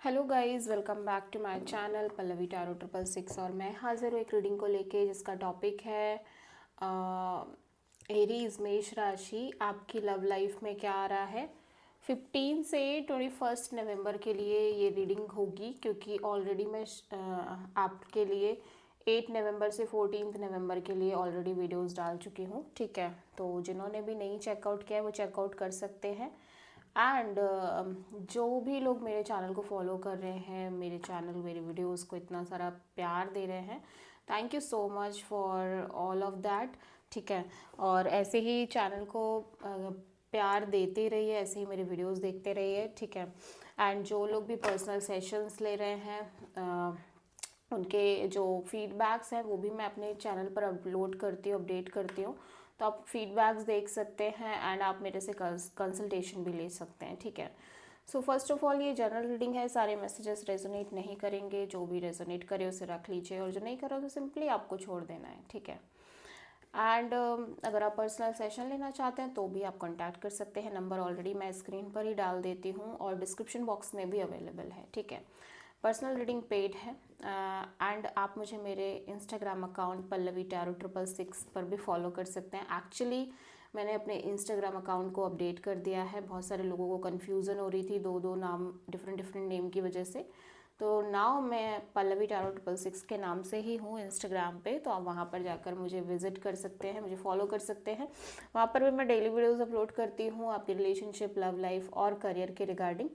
Hello guys, welcome back to my channel Pallavi tarot 666। और मैं हाजिर हूँ एक रीडिंग को लेके जिसका टॉपिक है एरीज मेष राशि। आपकी लव लाइफ में क्या आ रहा है 15 से 21 नवंबर के लिए ये रीडिंग होगी, क्योंकि ऑलरेडी मैं आपके लिए 8 नवंबर से 14 नवंबर के लिए ऑलरेडी वीडियोस डाल चुकी हूँ। ठीक है, तो जिन्होंने भी नहीं चेकआउट किया है वो चेकआउट कर सकते हैं। एंड जो भी लोग मेरे चैनल को फॉलो कर रहे हैं, मेरे चैनल मेरे वीडियोस को इतना सारा प्यार दे रहे हैं, thank you so much for all of that. ठीक है, और ऐसे ही चैनल को प्यार देते रहिए, ऐसे ही मेरे वीडियोस देखते रहिए। ठीक है, एंड जो लोग भी पर्सनल सेशंस ले रहे हैं उनके जो फीडबैक्स हैं वो भी मैं अपने चैनल पर अपलोड करती हूँ, अपडेट करती हूँ। तो आप फीडबैक्स देख सकते हैं एंड आप मेरे से कंसल्टेशन भी ले सकते हैं। ठीक है, सो फर्स्ट ऑफ ऑल ये जनरल रीडिंग है, सारे मैसेजेस रेजोनेट नहीं करेंगे। जो भी रेजोनेट करे उसे रख लीजिए और जो नहीं करा तो सिंपली आपको छोड़ देना है। ठीक है, एंड अगर आप पर्सनल सेशन लेना चाहते हैं तो भी आप कांटेक्ट कर सकते हैं। नंबर ऑलरेडी मैं स्क्रीन पर ही डाल देती हूँ और डिस्क्रिप्शन बॉक्स में भी अवेलेबल है। ठीक है, पर्सनल रीडिंग पेड है एंड आप मुझे मेरे इंस्टाग्राम अकाउंट पल्लवी टैरो 666 पर भी फॉलो कर सकते हैं। एक्चुअली मैंने अपने इंस्टाग्राम अकाउंट को अपडेट कर दिया है, बहुत सारे लोगों को कन्फ्यूज़न हो रही थी दो दो नाम, डिफरेंट नेम की वजह से। तो नाउ मैं पल्लवी टैरो 666 के नाम से ही हूँ इंस्टाग्राम पे, तो आप वहाँ पर जाकर मुझे विजिट कर सकते हैं, मुझे फॉलो कर सकते हैं। वहाँ पर भी मैं डेली वीडियोज़ अपलोड करती हूँ आपकी रिलेशनशिप, लव लाइफ और करियर के रिगार्डिंग।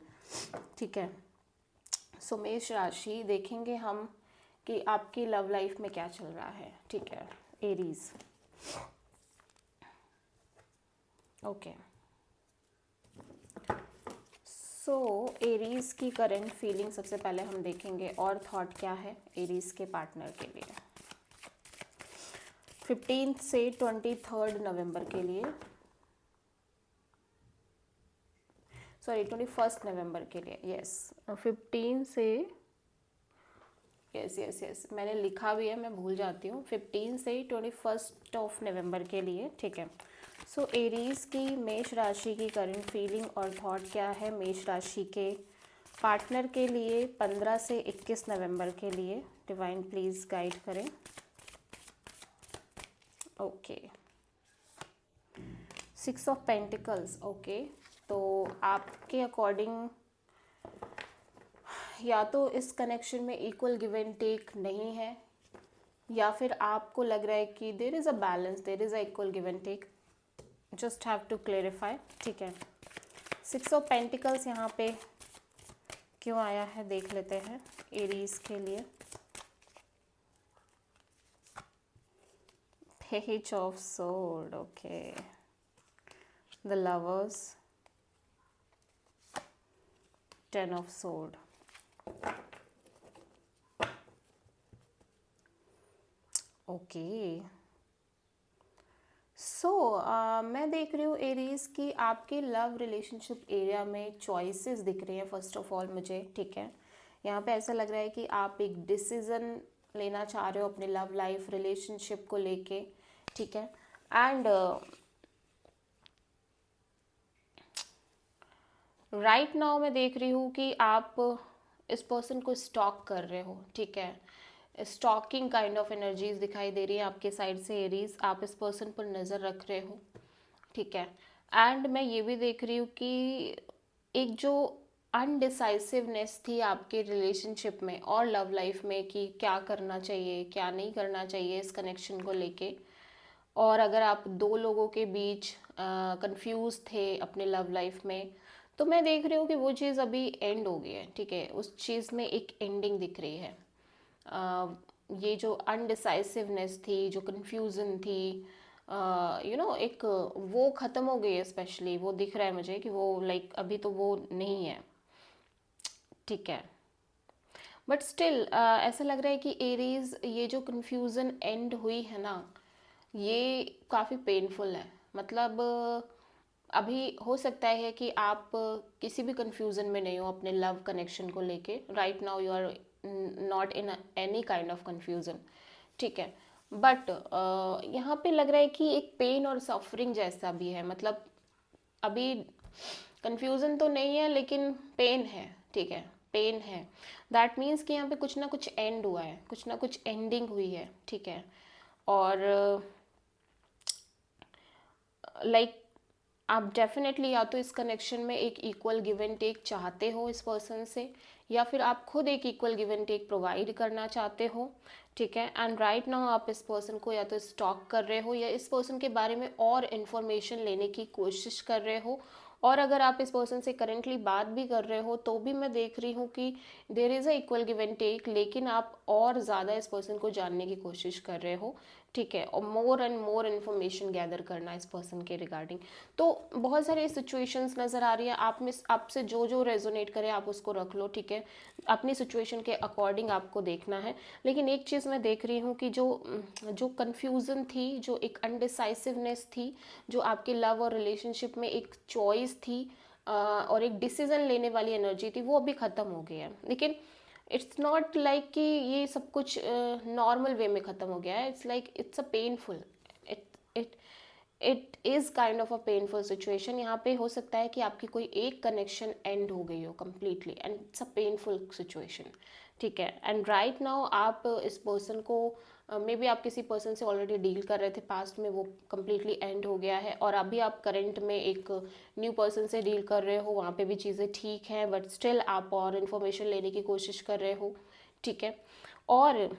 ठीक है, सो मेष राशि देखेंगे हम कि आपकी लव लाइफ में क्या चल रहा है। ठीक है, एरीज। ओके, सो एरीज की करंट फीलिंग सबसे पहले हम देखेंगे और थॉट क्या है एरीज के पार्टनर के लिए 15 से 23 नवंबर के लिए, सॉरी 21 नवंबर के लिए। यस, 15 से यस मैंने लिखा भी है, मैं भूल जाती हूँ। 15 से 21 नवंबर के लिए। ठीक है, सो एरीज की मेष राशि की करंट फीलिंग और थॉट क्या है मेष राशि के पार्टनर के लिए 15 से 21 नवंबर के लिए। डिवाइन प्लीज गाइड करें। Okay, 6 of pentacles. ओके, तो आपके अकॉर्डिंग या तो इस कनेक्शन में इक्वल गिव एंड टेक नहीं है, या फिर आपको लग रहा है कि there is a balance, there is a equal give and take. Just have to clarify. ठीक है, 6 ऑफ पेंटिकल्स यहाँ पे क्यों आया है देख लेते हैं एरीज के लिए। Page of sword. Okay, the lovers, 10 of sword. Okay, so मैं देख रही हूँ एरीज की आपके लव रिलेशनशिप एरिया में चॉइसेस दिख रही हैं फर्स्ट ऑफ ऑल मुझे। ठीक है, यहाँ पे ऐसा लग रहा है कि आप एक डिसीजन लेना चाह रहे हो अपने लव लाइफ रिलेशनशिप को लेके। ठीक है, एंड राइट नाउ मैं देख रही हूँ कि आप इस पर्सन को स्टॉक कर रहे हो। ठीक है, स्टॉकिंग काइंड ऑफ एनर्जीज दिखाई दे रही है आपके साइड से एरीज। आप इस पर्सन पर नज़र रख रहे हो। ठीक है, एंड मैं ये भी देख रही हूँ कि एक जो अनडिसाइसिवनेस थी आपके रिलेशनशिप में और लव लाइफ में कि क्या करना चाहिए क्या नहीं करना चाहिए इस कनेक्शन को लेके, और अगर आप दो लोगों के बीच कंफ्यूज थे अपने लव लाइफ में, तो मैं देख रही हूँ कि वो चीज़ अभी एंड हो गई है। ठीक है, उस चीज़ में एक एंडिंग दिख रही है। ये जो अनडिसाइसिवनेस थी, जो कन्फ्यूज़न थी, एक वो ख़त्म हो गई है। स्पेशली वो दिख रहा है मुझे कि वो लाइक अभी तो वो नहीं है। ठीक है, बट स्टिल ऐसा लग रहा है कि एरीज ये जो कन्फ्यूज़न एंड हुई है ना, ये काफ़ी पेनफुल है। मतलब अभी हो सकता है कि आप किसी भी कन्फ्यूज़न में नहीं हो अपने लव कनेक्शन को लेके। Right now you are not in any kind of confusion. ठीक है, बट यहाँ पे लग रहा है कि एक पेन और सफरिंग जैसा भी है। मतलब अभी कन्फ्यूज़न तो नहीं है लेकिन पेन है। ठीक है, पेन है, दैट मीन्स कि यहाँ पे कुछ ना कुछ एंड हुआ है, कुछ ना कुछ एंडिंग हुई है, ठीक है। और लाइक आप डेफिनेटली या तो इस कनेक्शन में एक इक्वल गिव एंड टेक चाहते हो इस पर्सन से, या फिर आप खुद एक equal give and take provide करना चाहते हो, ठीक है। एंड राइट नाउ आप इस पर्सन को या तो स्टॉक कर रहे हो या इस पर्सन के बारे में और इन्फॉर्मेशन लेने की कोशिश कर रहे हो। और अगर आप इस पर्सन से करेंटली बात भी कर रहे हो तो भी मैं देख रही हूँ कि there is a equal give and take, लेकिन आप और ज़्यादा इस पर्सन को जानने की कोशिश कर रहे हो, ठीक है, और more and more information gather करना इस पर्सन के रिगार्डिंग। तो बहुत सारे सिचुएशंस नज़र आ रही है, आप में आपसे जो जो रेजोनेट करे आप उसको रख लो, ठीक है, अपनी सिचुएशन के अकॉर्डिंग आपको देखना है। लेकिन एक चीज़ मैं देख रही हूँ कि जो कन्फ्यूज़न थी, जो एक अनडिसाइसिवनेस थी, जो आपके लव और रिलेशनशिप में एक चॉइस थी और एक डिसीजन लेने वाली एनर्जी थी, वो अभी ख़त्म हो गई है। लेकिन इट्स नॉट लाइक कि ये सब कुछ नॉर्मल वे में ख़त्म हो गया है, it's like it's a painful, it it it is kind of a painful situation. यहाँ पे हो सकता है कि आपकी कोई एक कनेक्शन एंड हो गई हो completely, and it's a painful situation, ठीक है। एंड राइट नाउ आप इस पर्सन को मे बी आप किसी पर्सन से ऑलरेडी डील कर रहे थे पास्ट में, वो कम्प्लीटली एंड हो गया है, और अभी आप करंट में एक न्यू पर्सन से डील कर रहे हो, वहाँ पे भी चीज़ें ठीक हैं, बट स्टिल आप और इन्फॉर्मेशन लेने की कोशिश कर रहे हो, ठीक है। और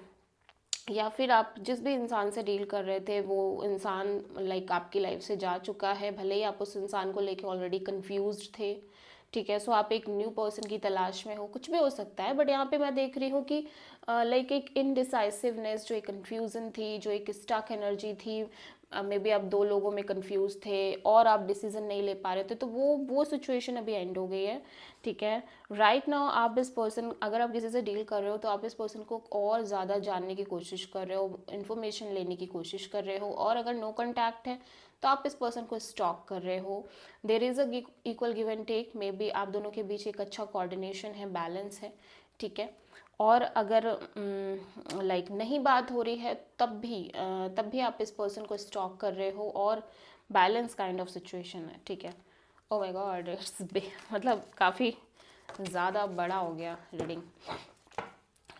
या फिर आप जिस भी इंसान से डील कर रहे थे वो इंसान लाइक आपकी लाइफ से जा चुका है, भले ही आप उस इंसान को लेके ऑलरेडी कंफ्यूज्ड थे, ठीक है। सो आप एक न्यू पर्सन की तलाश में हो, कुछ भी हो सकता है, बट यहाँ पे मैं देख रही हूँ कि लाइक एक इनडिसाइसिवनेस, जो एक कन्फ्यूज़न थी, जो एक स्टक एनर्जी थी, मे बी आप दो लोगों में कंफ्यूज थे और आप डिसीजन नहीं ले पा रहे थे, तो वो सिचुएशन अभी एंड हो गई है, ठीक है। राइट नाउ आप इस पर्सन, अगर आप किसी से डील कर रहे हो तो आप इस पर्सन को और ज़्यादा जानने की कोशिश कर रहे हो, इन्फॉर्मेशन लेने की कोशिश कर रहे हो, और अगर नो कॉन्टैक्ट है तो आप इस पर्सन को स्टॉक कर रहे हो। There is a equal give and take, maybe आप दोनों के बीच एक अच्छा कोऑर्डिनेशन है, बैलेंस है, ठीक है। और अगर लाइक नहीं बात हो रही है तब भी आप इस पर्सन को स्टॉक कर रहे हो, और बैलेंस काइंड ऑफ सिचुएशन है, ठीक है। ओ माय गॉड, इट्स मतलब काफ़ी ज़्यादा बड़ा हो गया रीडिंग,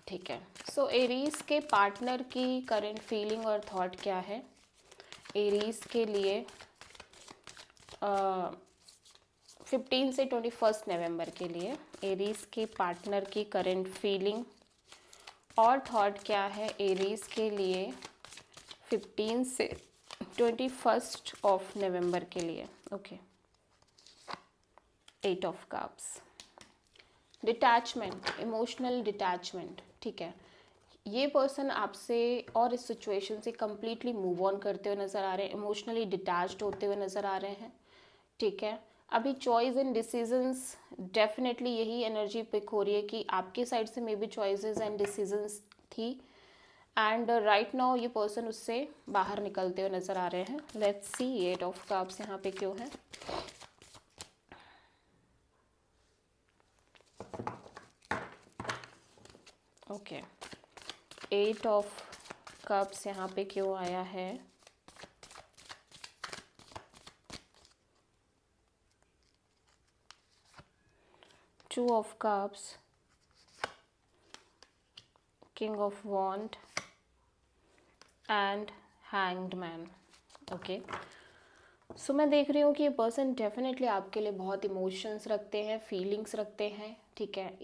ठीक है। सो एरीज के पार्टनर की करंट फीलिंग और थॉट क्या है एरीज के लिए 15 से 21 नवंबर के लिए? एरीज के पार्टनर की करंट फीलिंग और थॉट क्या है एरीज के लिए 15 से 21 ऑफ नवंबर के लिए? Okay, 8 of cups, detachment, emotional detachment, ठीक है। ये पर्सन आपसे और इस सिचुएशन से कम्प्लीटली मूव ऑन करते हुए नज़र आ रहे हैं, इमोशनली डिटैच्ड होते हुए नज़र आ रहे हैं, ठीक है। अभी चॉइस एंड डिसीजंस, डेफिनेटली यही एनर्जी पिक हो रही है कि आपके साइड से may be choices and decisions थी, एंड राइट नाउ ये पर्सन उससे बाहर निकलते हुए नज़र आ रहे हैं। लेट्स सी 8 ऑफ कप्स यहाँ पे क्यों है। ओके, 8 ऑफ कप्स यहाँ पे क्यों आया है? Two of cups, king of wand and hanged man. Okay, so मैं देख रही हूँ कि ये पर्सन डेफिनेटली आपके लिए बहुत इमोशंस रखते हैं, फीलिंग्स रखते हैं, ठीक है।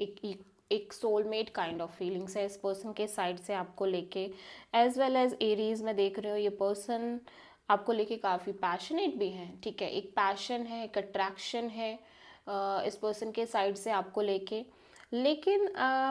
एक सोलमेट काइंड ऑफ फीलिंग्स है इस पर्सन के साइड से आपको लेके, एज वेल एज एरीज में देख रहे हो ये पर्सन आपको लेके काफ़ी पैशनेट भी हैं, ठीक है। एक पैशन है, एक अट्रैक्शन है इस पर्सन के साइड से आपको लेके। लेकिन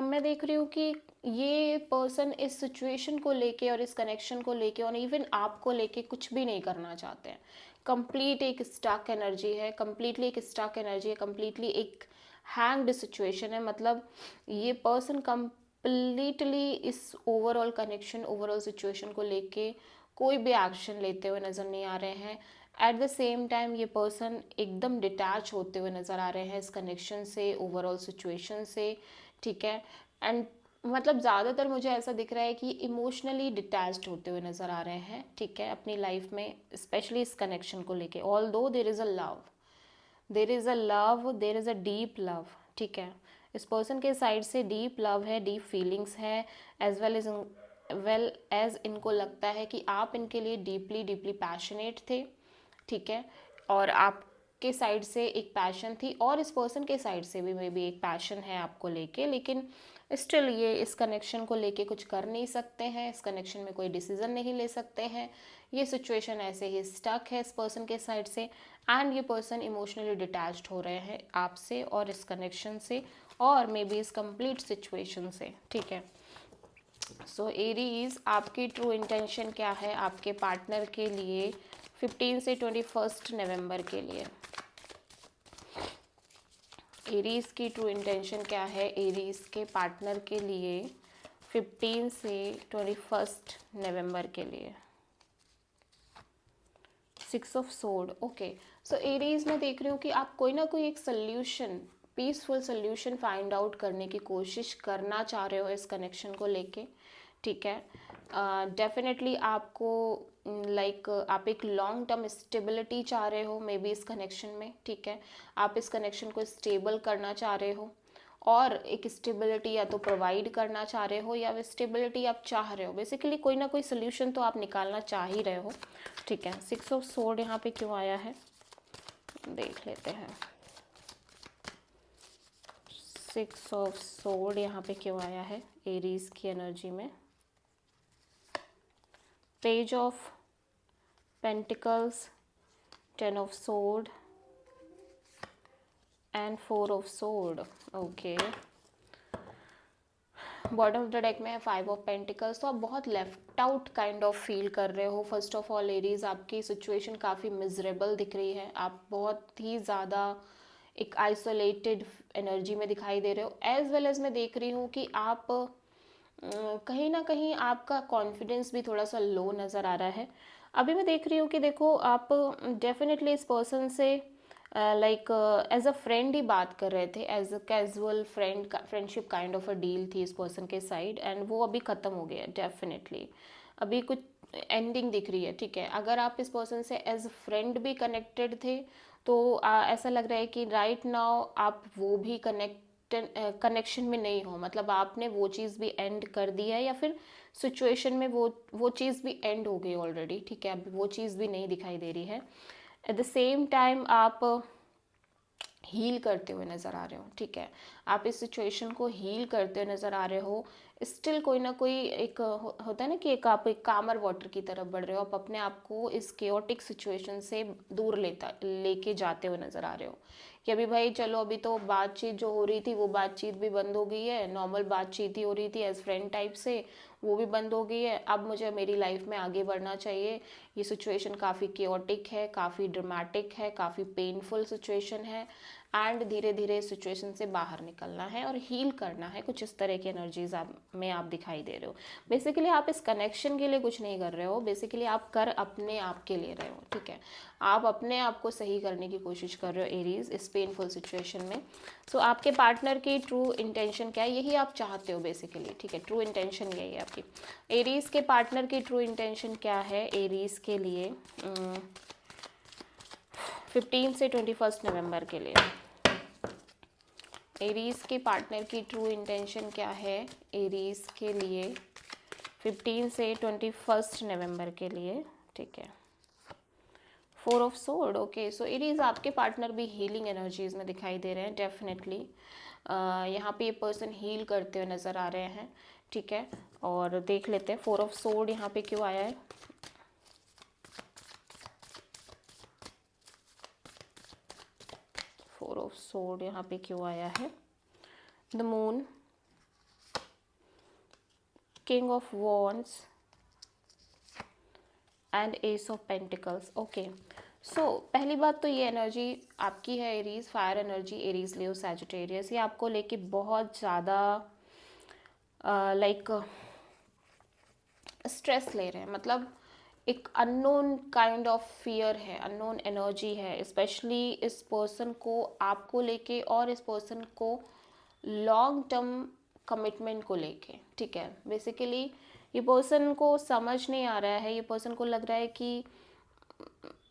मैं देख रही हूँ कि ये पर्सन इस सिचुएशन को लेके और इस कनेक्शन को लेके और इवन आपको लेके कुछ भी नहीं करना चाहते हैं। कंप्लीट एक स्टक एनर्जी है, कंप्लीटली एक स्टक एनर्जी है, कंप्लीटली एक हैंग्ड सिचुएशन है। मतलब ये पर्सन कंप्लीटली इस ओवरऑल कनेक्शन, ओवरऑल सिचुएशन को लेके कोई भी एक्शन लेते हुए नज़र नहीं आ रहे हैं। एट द सेम टाइम ये पर्सन एकदम डिटैच होते हुए नज़र आ रहे हैं इस कनेक्शन से, ओवरऑल सिचुएशन से, ठीक है। एंड मतलब ज़्यादातर मुझे ऐसा दिख रहा है कि इमोशनली डिटैच्ड होते हुए नज़र आ रहे हैं, ठीक है, अपनी लाइफ में, स्पेशली इस कनेक्शन को लेके। Although there is a love, there is a love, there is a deep love, ठीक है। इस पर्सन के साइड से डीप लव है, डीप फीलिंग्स है, एज वेल एज इनको लगता है कि आप इनके लिए डीपली डीपली पैशनेट थे, ठीक है। और आपके साइड से एक पैशन थी और इस पर्सन के साइड से भी मे बी एक पैशन है आपको लेके, लेकिन स्टिल ये इस कनेक्शन को लेके कुछ कर नहीं सकते हैं, इस कनेक्शन में कोई डिसीजन नहीं ले सकते हैं। ये सिचुएशन ऐसे ही स्टक है इस पर्सन के साइड से, एंड ये पर्सन इमोशनली डिटैच्ड हो रहे हैं आपसे और इस कनेक्शन से और मे बी इस कंप्लीट सिचुएशन से, ठीक है। सो एरीज, आपकी ट्रू इंटेंशन क्या है आपके पार्टनर के लिए 15 से 21 नवंबर के लिए? एरीज की ट्रू इंटेंशन क्या है एरीज के पार्टनर के लिए 15 से 21 नवंबर के लिए? 6 of sword, okay. So Aries, मैं देख रही हूँ कि आप कोई ना कोई एक solution, peaceful solution find out करने की कोशिश करना चाह रहे हो इस कनेक्शन को लेके, ठीक है। डेफिनेटली आपको आप एक लॉन्ग टर्म स्टेबिलिटी चाह रहे हो मे बी इस कनेक्शन में, ठीक है। आप इस कनेक्शन को स्टेबल करना चाह रहे हो और एक स्टेबिलिटी या तो प्रोवाइड करना चाह रहे हो या स्टेबिलिटी आप चाह रहे हो। बेसिकली कोई ना कोई सोल्यूशन तो आप निकालना चाह ही रहे हो, ठीक है। 6 ऑफ सोर्ड यहाँ पे क्यों आया है देख लेते हैं। 6 ऑफ सोर्ड यहाँ पे क्यों आया है एरीज की एनर्जी में? Page of pentacles, 10 of sword and 4 of sword, okay. Bottom of the deck में है 5 ऑफ पेंटिकल्स। तो आप बहुत left out kind of feel कर रहे हो। फर्स्ट ऑफ ऑल एरीज, आपकी सिचुएशन काफ़ी मिजरेबल दिख रही है। आप बहुत ही ज़्यादा एक आइसोलेटेड एनर्जी में दिखाई दे रहे हो। एज वेल एज मैं देख रही हूँ कि आप कहीं ना कहीं आपका कॉन्फिडेंस भी थोड़ा सा लो नज़र आ रहा है। अभी मैं देख रही हूँ कि देखो आप डेफिनेटली इस पर्सन से एज अ फ्रेंड ही बात कर रहे थे, as a casual friendship kind of a deal थी इस पर्सन के साइड, एंड वो अभी ख़त्म हो गया। डेफिनेटली अभी कुछ एंडिंग दिख रही है, ठीक है। अगर आप इस पर्सन से एज फ्रेंड भी कनेक्टेड थे तो ऐसा लग रहा है कि राइट नाउ आप वो भी कनेक्शन में नहीं हो, मतलब आपने वो चीज़ भी एंड कर दी है या फिर सिचुएशन में वो चीज़ भी एंड हो गई ऑलरेडी, ठीक है। अभी वो चीज़ भी नहीं दिखाई दे रही है। एट द सेम टाइम आप हील करते हुए नज़र आ रहे हो, ठीक है। आप इस सिचुएशन को हील करते हुए नज़र आ रहे हो। स्टिल कोई ना कोई एक होता है ना कि एक आप एक कामर वाटर की तरफ बढ़ रहे हो। आप अपने आप को इस केओटिक सिचुएशन से दूर लेके जाते हुए नज़र आ रहे हो कि अभी भाई चलो, अभी तो बातचीत जो हो रही थी वो बातचीत भी बंद हो गई है। नॉर्मल बातचीत ही हो रही थी एज फ्रेंड टाइप से, वो भी बंद हो गई है। अब मुझे मेरी लाइफ में आगे बढ़ना चाहिए। ये सिचुएशन काफ़ी केओटिक है, काफ़ी ड्रामेटिक है, काफ़ी पेनफुल सिचुएशन है, एंड धीरे धीरे सिचुएशन से बाहर निकलना है और हील करना है। कुछ इस तरह की एनर्जीज में आप दिखाई दे रहे हो। बेसिकली आप इस कनेक्शन के लिए कुछ नहीं कर रहे हो, बेसिकली आप कर अपने आप के लिए रहे हो, ठीक है। आप अपने आप को सही करने की कोशिश कर रहे हो एरीज इस पेनफुल सिचुएशन में। सो आपके पार्टनर की ट्रू इंटेंशन क्या है, यही आप चाहते हो बेसिकली, ठीक है। ट्रू इंटेंशन यही है आपकी। एरीज के पार्टनर की ट्रू इंटेंशन क्या है एरीज के लिए 15 से 21 नवंबर के लिए? एरीज के पार्टनर की ट्रू इंटेंशन क्या है एरीज के लिए 15 से 21 नवंबर के लिए, ठीक है। 4 of sword, okay. So Aries, आपके पार्टनर भी हीलिंग एनर्जीज में दिखाई दे रहे हैं डेफिनेटली। यहाँ पे ये पर्सन हील करते हुए नज़र आ रहे हैं, ठीक है। और देख लेते हैं 4 ऑफ सोर्ड यहाँ पे क्यों आया है। ऑफ सोर्ड यहाँ पे क्यों आया है? The moon, king of wands and ace of pentacles, okay. सो पहली बात तो ये एनर्जी आपकी है Aries, fire energy, Aries Leo Sagittarius. ये आपको लेके बहुत ज़्यादा स्ट्रेस ले रहे हैं, मतलब एक अननोन काइंड ऑफ फियर है, अननोन एनर्जी है, स्पेशली इस पर्सन को आपको लेके और इस पर्सन को लॉन्ग टर्म कमिटमेंट को लेके, ठीक है। बेसिकली ये पर्सन को समझ नहीं आ रहा है, ये पर्सन को लग रहा है कि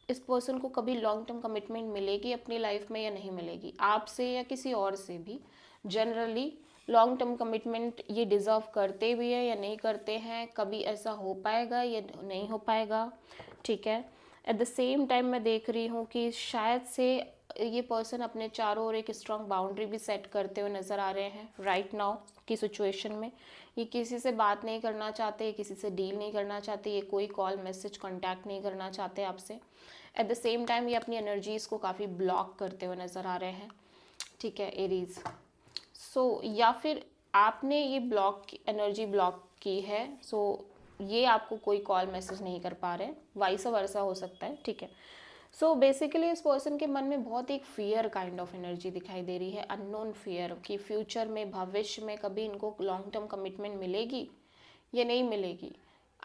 इस पर्सन को कभी लॉन्ग टर्म कमिटमेंट मिलेगी अपनी लाइफ में या नहीं मिलेगी, आपसे या किसी और से भी। जनरली लॉन्ग टर्म कमिटमेंट ये डिज़र्व करते भी है या नहीं करते हैं, कभी ऐसा हो पाएगा या नहीं हो पाएगा, ठीक है। एट द सेम टाइम मैं देख रही हूँ कि शायद से ये पर्सन अपने चारों ओर एक स्ट्रॉन्ग बाउंड्री भी सेट करते हुए नज़र आ रहे हैं राइट नाउ की सिचुएशन में। ये किसी से बात नहीं करना चाहते, किसी से डील नहीं करना चाहते, ये कोई कॉल मैसेज कॉन्टैक्ट नहीं करना चाहते आपसे। एट द सेम टाइम ये अपनी एनर्जीज़ को काफ़ी ब्लॉक करते हुए नज़र आ रहे हैं, ठीक है एरीज़। सो या फिर आपने ये एनर्जी ब्लॉक की है, सो ये आपको कोई कॉल मैसेज नहीं कर पा रहे, वाइस वर्सा हो सकता है, ठीक है। सो बेसिकली इस पर्सन के मन में बहुत एक फियर काइंड ऑफ एनर्जी दिखाई दे रही है, अननोन फियर कि फ्यूचर में, भविष्य में कभी इनको लॉन्ग टर्म कमिटमेंट मिलेगी या नहीं मिलेगी।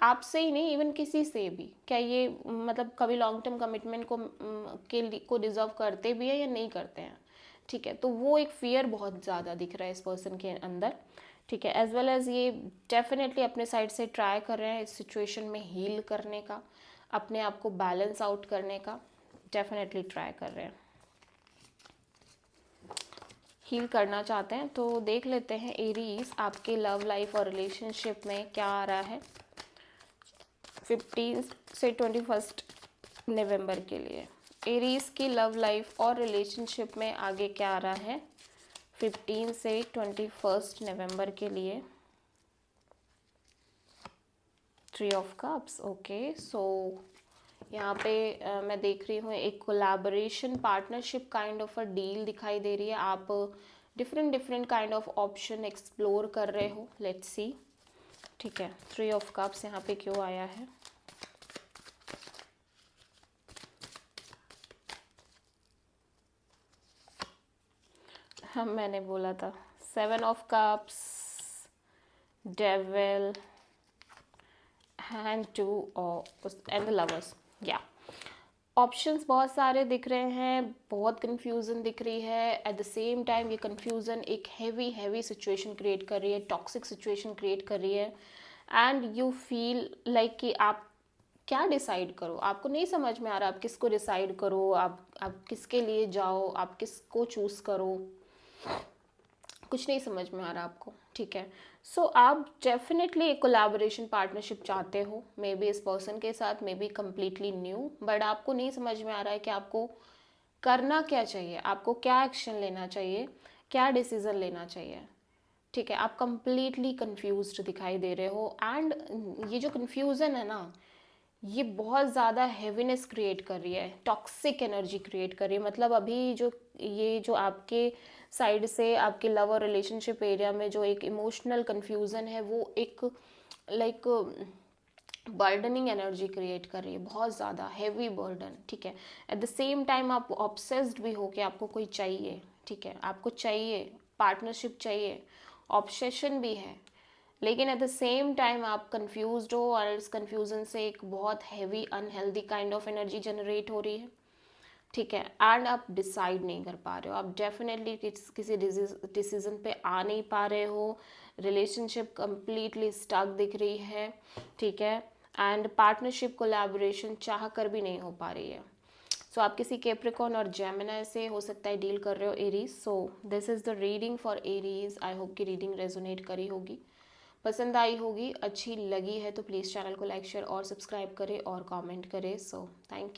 आपसे ही नहीं, इवन किसी से भी, क्या ये मतलब कभी लॉन्ग टर्म कमिटमेंट को डिज़र्व करते भी है या नहीं करते हैं, ठीक है। तो वो एक फियर बहुत ज़्यादा दिख रहा है इस पर्सन के अंदर, ठीक है। एज वेल एज ये डेफिनेटली अपने साइड से ट्राई कर रहे हैं इस सिचुएशन में हील करने का, अपने आप को बैलेंस आउट करने का डेफिनेटली ट्राई कर रहे हैं, हील करना चाहते हैं। तो देख लेते हैं एरीज आपके लव लाइफ और रिलेशनशिप में क्या आ रहा है 15 से 21 नवंबर के लिए। एरीज की लव लाइफ और रिलेशनशिप में आगे क्या आ रहा है 15 से 21 नवंबर के लिए। 3 ऑफ कप्स, ओके। सो यहाँ पे मैं देख रही हूँ एक collaboration partnership kind of a deal दिखाई दे रही है। आप different kind of option explore कर रहे हो, लेट्स सी, ठीक है। 3 ऑफ कप्स यहाँ पे क्यों आया है? मैंने बोला था 7 of cups, devil, hand 2 and lovers. या ऑप्शंस बहुत सारे दिख रहे हैं, बहुत कन्फ्यूज़न दिख रही है। एट द सेम टाइम ये कन्फ्यूज़न एक हैवी सिचुएशन क्रिएट कर रही है, टॉक्सिक सिचुएशन क्रिएट कर रही है। एंड यू फील लाइक कि आप क्या डिसाइड करो, आपको नहीं समझ में आ रहा आप किसको डिसाइड करो, आप किसके लिए जाओ, आप किसको चूज़ करो, कुछ नहीं समझ में आ रहा आपको, ठीक है। सो आप डेफिनेटली एक कोलैबोरेशन पार्टनरशिप चाहते हो, मे बी इस पर्सन के साथ, may be completely new, but आपको नहीं समझ में आ रहा है कि आपको करना क्या चाहिए, आपको क्या एक्शन लेना चाहिए, क्या डिसीज़न लेना चाहिए, ठीक है। आप कंप्लीटली कंफ्यूज्ड दिखाई दे रहे हो। एंड ये जो कन्फ्यूज़न है ना, ये बहुत ज़्यादा हैवीनेस क्रिएट कर रही है, टॉक्सिक एनर्जी क्रिएट कर रही है। मतलब अभी जो आपके साइड से आपके लव और रिलेशनशिप एरिया में जो एक इमोशनल कन्फ्यूज़न है, वो एक लाइक बर्डनिंग एनर्जी क्रिएट कर रही है, बहुत ज़्यादा हैवी बर्डन, ठीक है। एट द सेम टाइम आप ऑब्सेस्ड भी हो कि आपको कोई चाहिए, ठीक है, आपको चाहिए, पार्टनरशिप चाहिए, ऑब्सेशन भी है, लेकिन एट द सेम टाइम आप कंफ्यूज्ड हो और इस कंफ्यूजन से एक बहुत heavy unhealthy kind of energy generate हो रही है, ठीक है। एंड आप डिसाइड नहीं कर पा रहे हो, आप डेफिनेटली किसी डिसीजन पे आ नहीं पा रहे हो, रिलेशनशिप कंप्लीटली स्टक दिख रही है, ठीक है। एंड पार्टनरशिप कोलैबोरेशन चाह कर भी नहीं हो पा रही है। सो आप किसी कैप्रिकॉर्न और जेमिनी से हो सकता है डील कर रहे हो Aries. So this is the reading for Aries. I hope कि रीडिंग रेजोनेट करी होगी, पसंद आई होगी, अच्छी लगी है तो प्लीज़ चैनल को लाइक शेयर और सब्सक्राइब करें और कमेंट करें। So thank you.